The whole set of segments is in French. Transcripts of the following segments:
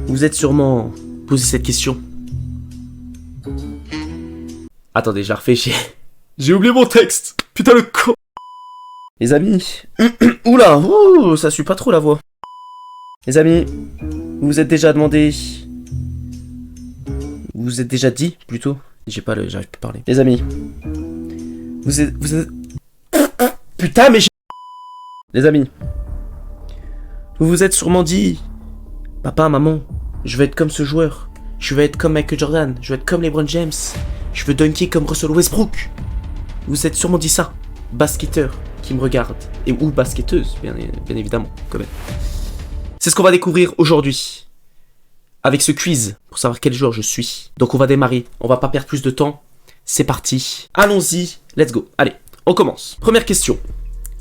Vous êtes sûrement posé cette question. Attendez, j'ai refait, j'ai oublié mon texte. Putain le con. Les amis, oula, ça suit pas trop la voix. Les amis, vous vous êtes déjà demandé... Vous vous êtes déjà dit, plutôt. J'arrive pas à parler. Les amis, vous êtes... Putain, mais j'ai... Les amis, vous vous êtes sûrement dit... Papa, maman, je veux être comme ce joueur. Je veux être comme Michael Jordan. Je veux être comme LeBron James. Je veux dunker comme Russell Westbrook. Vous vous êtes sûrement dit ça. Basketteur qui me regarde. Et ou basketteuse, bien évidemment, quand même. C'est ce qu'on va découvrir aujourd'hui. Avec ce quiz, pour savoir quel joueur je suis. Donc on va démarrer. On va pas perdre plus de temps. C'est parti. Allons-y. Let's go. Allez, on commence. Première question.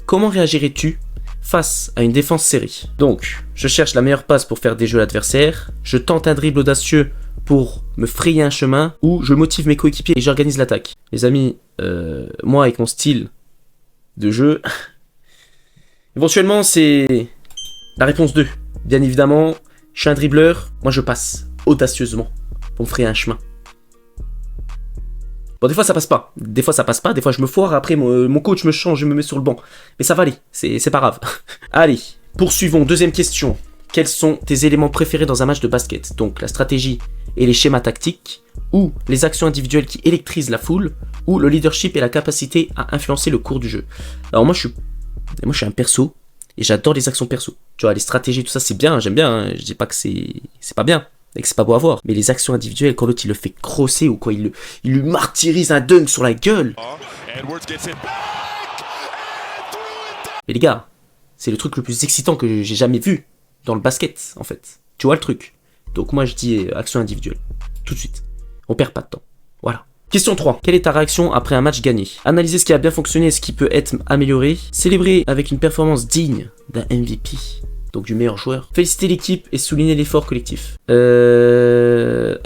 Comment réagirais-tu face à une défense serrée? Donc, je cherche la meilleure passe pour faire des jeux à l'adversaire, je tente un dribble audacieux pour me frayer un chemin, ou je motive mes coéquipiers et j'organise l'attaque. Les amis, moi avec mon style de jeu, éventuellement c'est la réponse 2. Bien évidemment, je suis un dribbleur, moi je passe audacieusement pour me frayer un chemin. Bon, des fois ça passe pas, des fois je me foire, après mon coach me change, je me mets sur le banc. Mais ça va aller, c'est pas grave. Allez, poursuivons, deuxième question. Quels sont tes éléments préférés dans un match de basket? Donc la stratégie et les schémas tactiques, ou les actions individuelles qui électrisent la foule, ou le leadership et la capacité à influencer le cours du jeu. Alors moi je suis un perso, et j'adore les actions perso. Tu vois, les stratégies, tout ça c'est bien, j'aime bien, hein. Je dis pas que c'est pas bien. Et que c'est pas beau à voir. Mais les actions individuelles, quand l'autre il le fait crosser ou quand il lui martyrise un dunk sur la gueule. Mais les gars, c'est le truc le plus excitant que j'ai jamais vu dans le basket, en fait. Tu vois le truc. Donc moi je dis action individuelle. Tout de suite. On perd pas de temps. Voilà. Question 3. Quelle est ta réaction après un match gagné? Analyser ce qui a bien fonctionné et ce qui peut être amélioré. Célébrer avec une performance digne d'un MVP. Donc du meilleur joueur. Féliciter l'équipe et souligner l'effort collectif. 1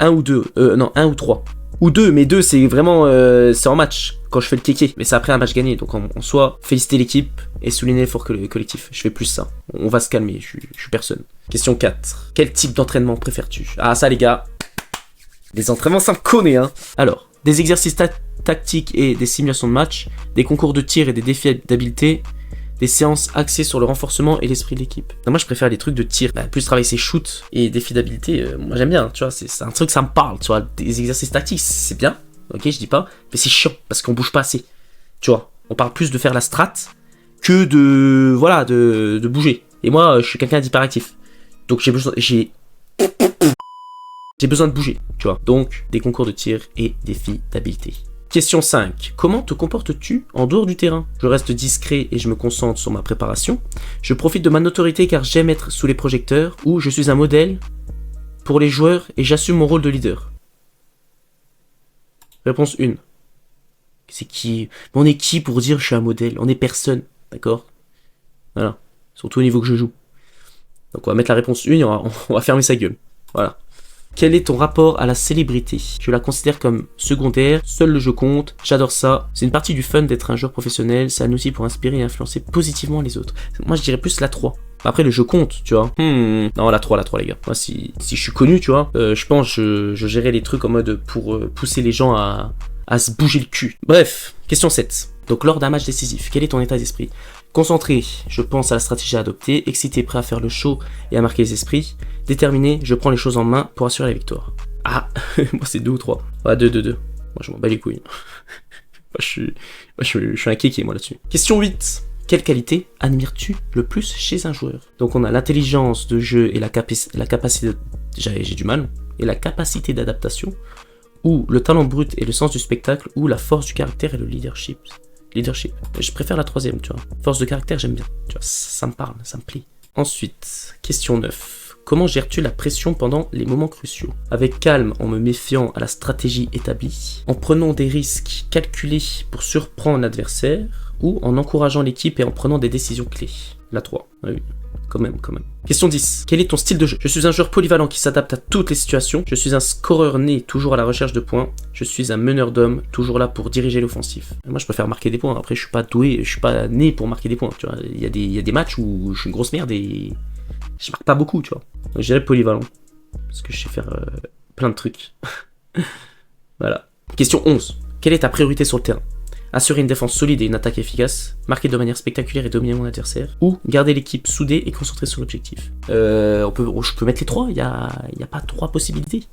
ou 2. Non, 1 ou 3. Ou 2, mais 2 c'est vraiment... c'est en match, quand je fais le kéké. Mais c'est après un match gagné, donc en soi, féliciter l'équipe et souligner l'effort collectif. Je fais plus ça. On va se calmer, je suis personne. Question 4. Quel type d'entraînement préfères-tu? Ah ça les gars, les entraînements ça me connaît hein. Alors, des exercices tactiques et des simulations de match, des concours de tir et des défis d'habileté, des séances axées sur le renforcement et l'esprit de l'équipe. Moi je préfère les trucs de tir, plus travailler ses shoots et défis d'habileté, moi j'aime bien, tu vois, c'est un truc ça me parle, tu vois, des exercices tactiques c'est bien, ok je dis pas, mais c'est chiant parce qu'on bouge pas assez, tu vois, on parle plus de faire la strat que de, voilà, de bouger. Et moi je suis quelqu'un d'hyperactif, donc j'ai besoin de bouger, tu vois, donc des concours de tir et défis d'habileté. Question 5. Comment te comportes-tu en dehors du terrain? Je reste discret et je me concentre sur ma préparation. Je profite de ma notoriété car j'aime être sous les projecteurs. Ou je suis un modèle pour les joueurs et j'assume mon rôle de leader. Réponse 1. C'est qui? On est qui pour dire je suis un modèle? On est personne, d'accord? Voilà. Surtout au niveau que je joue. Donc on va mettre la réponse 1 et on va fermer sa gueule. Voilà. Quel est ton rapport à la célébrité? Je la considère comme secondaire, seul le jeu compte, j'adore ça. C'est une partie du fun d'être un joueur professionnel, c'est un outil pour inspirer et influencer positivement les autres. Moi je dirais plus la 3. Après le jeu compte, tu vois. Non la 3 les gars. Moi si je suis connu, tu vois, je pense que je gérais les trucs en mode pour pousser les gens à se bouger le cul. Bref, question 7. Donc lors d'un match décisif, quel est ton état d'esprit? Concentré, je pense à la stratégie à adopter. Excité, prêt à faire le show et à marquer les esprits. Déterminé, je prends les choses en main pour assurer la victoire. Ah, moi c'est 2 ou 3. Ouais, 2. Moi je m'en bats les couilles. je suis un kéké moi là-dessus. Question 8. Quelle qualité admires-tu le plus chez un joueur? Donc on a l'intelligence de jeu et la capacité... J'ai du mal. Et la capacité d'adaptation. Ou le talent brut et le sens du spectacle. Ou la force du caractère et le leadership. Je préfère la 3ème, tu vois. Force de caractère, j'aime bien. Tu vois, ça me parle, ça me plaît. Ensuite, question 9. Comment gères-tu la pression pendant les moments cruciaux? Avec calme, en me méfiant à la stratégie établie, en prenant des risques calculés pour surprendre l'adversaire, ou en encourageant l'équipe et en prenant des décisions clés? La 3. Ah oui. Quand même. Question 10. Quel est ton style de jeu? Je suis un joueur polyvalent qui s'adapte à toutes les situations. Je suis un scoreur né, toujours à la recherche de points. Je suis un meneur d'hommes, toujours là pour diriger l'offensif. Moi, je préfère marquer des points. Après, je suis pas doué, je suis pas né pour marquer des points. Tu vois, il y a des matchs où je suis une grosse merde et je marque pas beaucoup, tu vois. Donc, je dirais polyvalent. Parce que je sais faire plein de trucs. Voilà. Question 11. Quelle est ta priorité sur le terrain? Assurer une défense solide et une attaque efficace, marquer de manière spectaculaire et dominer mon adversaire, ou garder l'équipe soudée et concentrée sur l'objectif. Je peux mettre les 3, il y a pas 3 possibilités.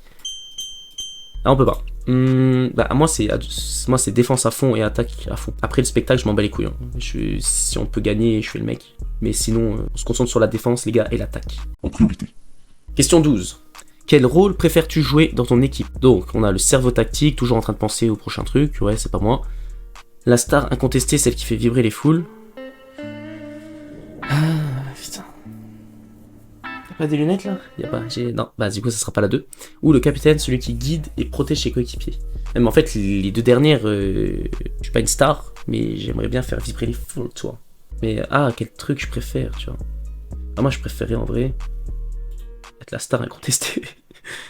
Ah, on peut pas. Moi c'est défense à fond et attaque à fond. Après le spectacle, je m'en bats les couilles. Hein. Si on peut gagner, je fais le mec. Mais sinon, on se concentre sur la défense, les gars, et l'attaque. En priorité. Question 12. Quel rôle préfères-tu jouer dans ton équipe? Donc, on a le cerveau tactique, toujours en train de penser au prochain truc. Ouais, c'est pas moi. La star incontestée, celle qui fait vibrer les foules. Ah, putain. Y'a pas des lunettes là? Y'a pas. Non, bah du coup, ça sera pas la 2. Ou le capitaine, celui qui guide et protège ses coéquipiers. Même en fait, les 2 dernières, je suis pas une star, mais j'aimerais bien faire vibrer les foules, tu vois. Mais quel truc je préfère, tu vois. Moi, je préférais en vrai être la star incontestée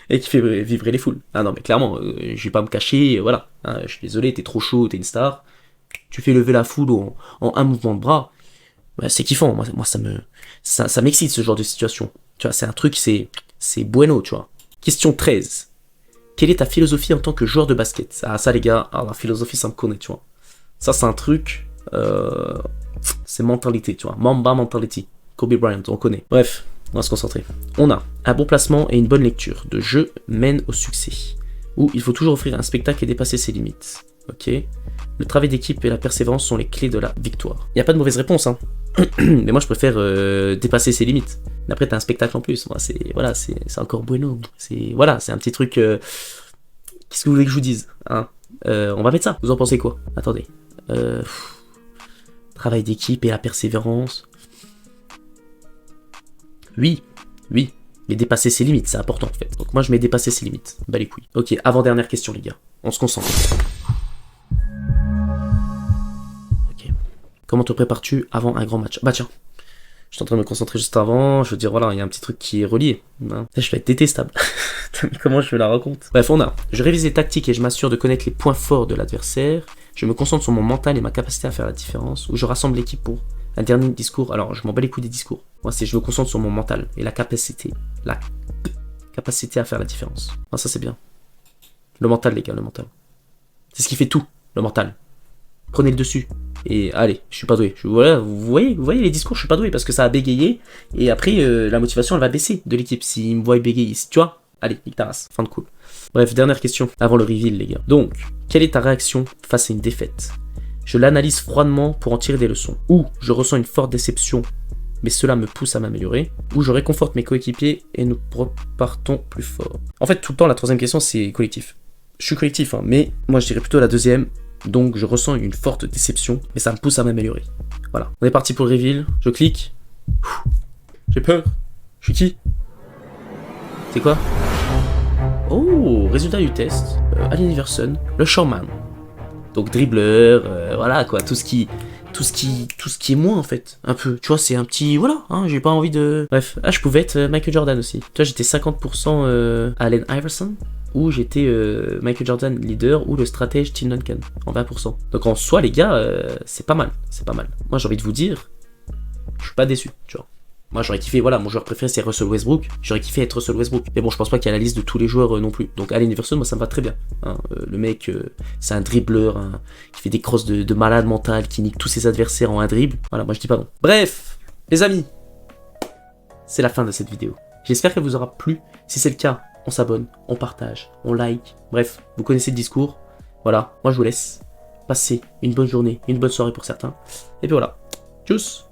et qui fait vibrer les foules. Ah non, mais clairement, je vais pas me cacher, voilà. Hein, je suis désolé, t'es trop chaud, t'es une star. Tu fais lever la foule en un mouvement de bras, bah, c'est kiffant. Moi ça m'excite ce genre de situation. Tu vois, c'est un truc, c'est bueno, tu vois. Question 13. Quelle est ta philosophie en tant que joueur de basket? Ah, ça les gars, la philosophie, ça me connaît, tu vois. Ça, c'est un truc, c'est mentalité, tu vois. Mamba mentality. Kobe Bryant, on connaît. Bref, on va se concentrer. On a un bon placement et une bonne lecture de jeu mène au succès. Où il faut toujours offrir un spectacle et dépasser ses limites. Ok. Le travail d'équipe et la persévérance sont les clés de la victoire. Il n'y a pas de mauvaise réponse, hein. Mais moi, je préfère dépasser ses limites. Mais après, t'as un spectacle en plus. Moi, c'est encore bueno. C'est un petit truc. Qu'est-ce que vous voulez que je vous dise, hein? On va mettre ça. Vous en pensez quoi? Attendez. Travail d'équipe et la persévérance. Oui. Mais dépasser ses limites, c'est important en fait. Donc moi, je mets dépasser ses limites. Bah les couilles. Ok, avant-dernière question, les gars. On se concentre. Comment te prépares-tu avant un grand match? Bah tiens, je suis en train de me concentrer juste avant, je veux dire voilà, il y a un petit truc qui est relié. Hein. Je vais être détestable. Comment je fais la rencontre? Bref, on a, je révise les tactiques et je m'assure de connaître les points forts de l'adversaire, je me concentre sur mon mental et ma capacité à faire la différence, ou je rassemble l'équipe pour un dernier discours. Alors, je m'en bats les couilles des discours. Moi, je me concentre sur mon mental et la capacité à faire la différence. Ah, ça c'est bien. Le mental, les gars, le mental. C'est ce qui fait tout, le mental. Prenez le dessus. Et allez, je suis pas doué. Voilà, vous voyez les discours, je suis pas doué parce que ça a bégayé. Et après, la motivation, elle va baisser de l'équipe s'ils me voient bégayer. Tu vois? Allez, nique ta race. Fin de cool. Bref, dernière question avant le reveal, les gars. Donc, quelle est ta réaction face à une défaite? Je l'analyse froidement pour en tirer des leçons. Ou je ressens une forte déception, mais cela me pousse à m'améliorer. Ou je réconforte mes coéquipiers et nous repartons plus fort. En fait, tout le temps, la troisième question, c'est collectif. Je suis collectif, hein, mais moi, je dirais plutôt la deuxième. Donc je ressens une forte déception, mais ça me pousse à m'améliorer. Voilà, on est parti pour le reveal. Je clique. J'ai peur. Je suis qui? C'est quoi? Oh, résultat du test. Allen Iverson, le showman. Donc dribbleur, voilà quoi, tout ce qui est moi en fait, un peu. Tu vois, c'est un petit, voilà, hein, j'ai pas envie de. Bref, je pouvais être Michael Jordan aussi. Tu vois, j'étais 50% Allen Iverson. Ou j'étais Michael Jordan leader ou le stratège Tim Duncan en 20%. Donc en soi les gars, c'est pas mal, Moi j'ai envie de vous dire, je suis pas déçu, tu vois. Moi j'aurais kiffé, voilà, mon joueur préféré c'est Russell Westbrook, j'aurais kiffé être Russell Westbrook. Mais bon, je pense pas qu'il y a la liste de tous les joueurs non plus. Donc Allen Iverson, moi ça me va très bien. Hein. Le mec, c'est un dribbleur, hein, qui fait des crosses de malade mental, qui nique tous ses adversaires en un dribble. Voilà, moi je dis pas non. Bref, les amis, c'est la fin de cette vidéo. J'espère qu'elle vous aura plu. Si c'est le cas, on s'abonne, on partage, on like, bref, vous connaissez le discours. Voilà, moi je vous laisse. Passez une bonne journée, une bonne soirée pour certains. Et puis voilà, tchuss!